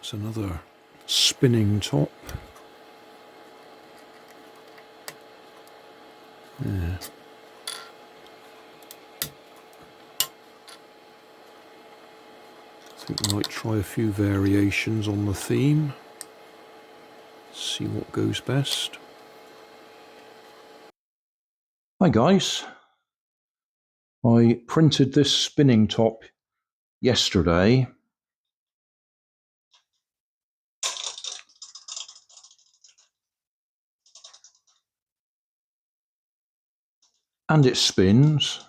That's another spinning top. Yeah. I think I might try a few variations on the theme. See what goes best. Hi guys. I printed this spinning top yesterday. And it spins.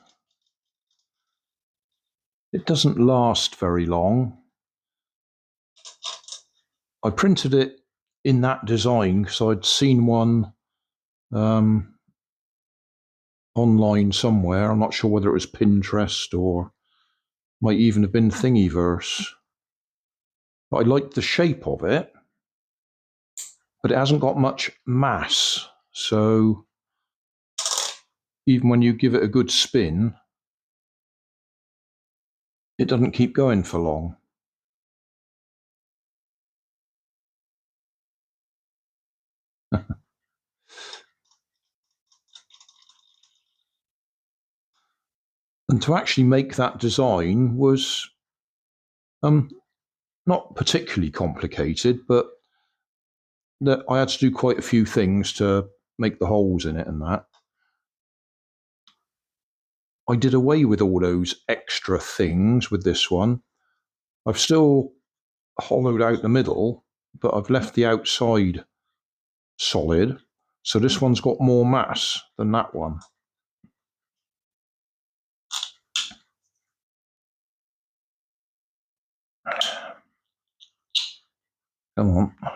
It doesn't last very long. I printed it in that design because I'd seen one online somewhere. I'm not sure whether it was Pinterest or might even have been Thingiverse. But I liked the shape of it, but it hasn't got much mass. So even when you give it a good spin, it doesn't keep going for long. And to actually make that design was not particularly complicated, but that I had to do quite a few things to make the holes in it and that. I did away with all those extra things with this one. I've still hollowed out the middle, but I've left the outside solid. So this one's got more mass than that one. Come on. I'll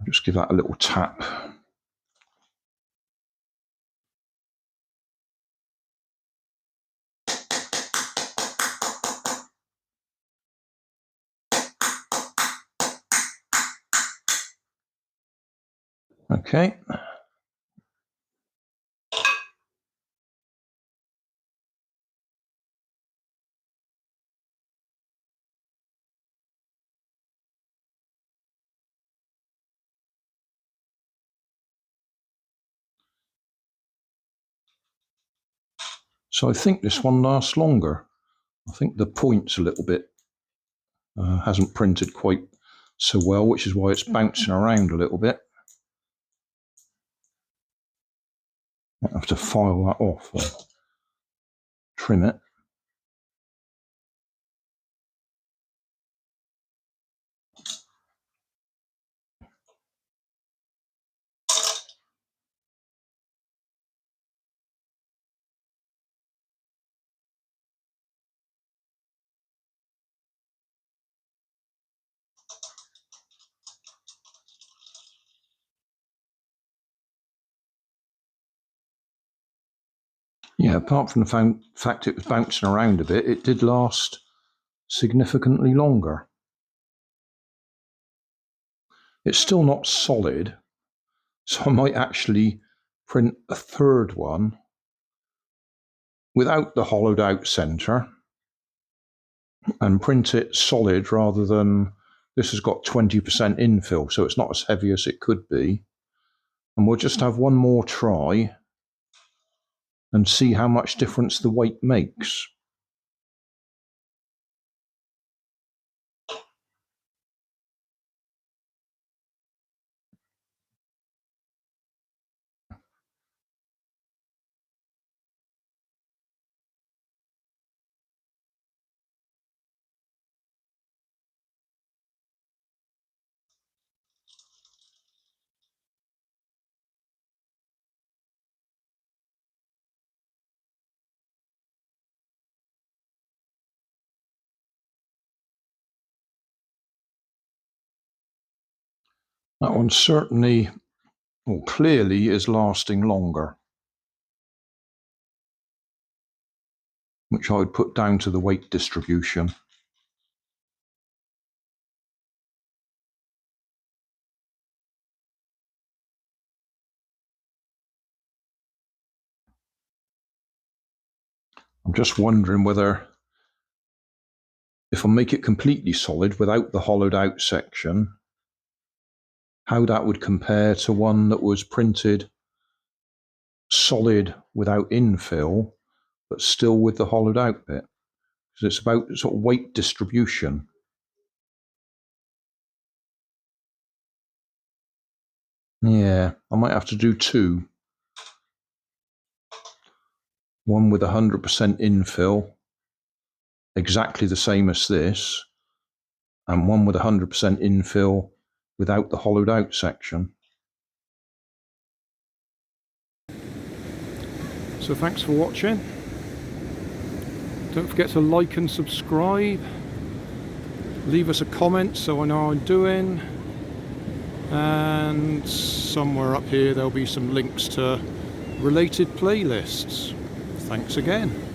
just give that a little tap. Okay. So I think this one lasts longer. I think the point's a little bit, hasn't printed quite so well, which is why it's bouncing around a little bit. I have to file that off or trim it. Yeah, apart from the fact it was bouncing around a bit, it did last significantly longer. It's still not solid, so I might actually print a third one without the hollowed out center and print it solid rather than this has got 20% infill, so it's not as heavy as it could be. And we'll just have one more try and see how much difference the weight makes. That one certainly, or clearly, is lasting longer, which I would put down to the weight distribution. I'm just wondering whether if I make it completely solid without the hollowed out section, how that would compare to one that was printed solid without infill, but still with the hollowed out bit. Because it's about sort of weight distribution. Yeah, I might have to do two. One with 100% infill, exactly the same as this, and one with 100% infill without the hollowed out section. So thanks for watching. Don't forget to like and subscribe. Leave us a comment so I know how I'm doing. And somewhere up here there'll be some links to related playlists. Thanks again.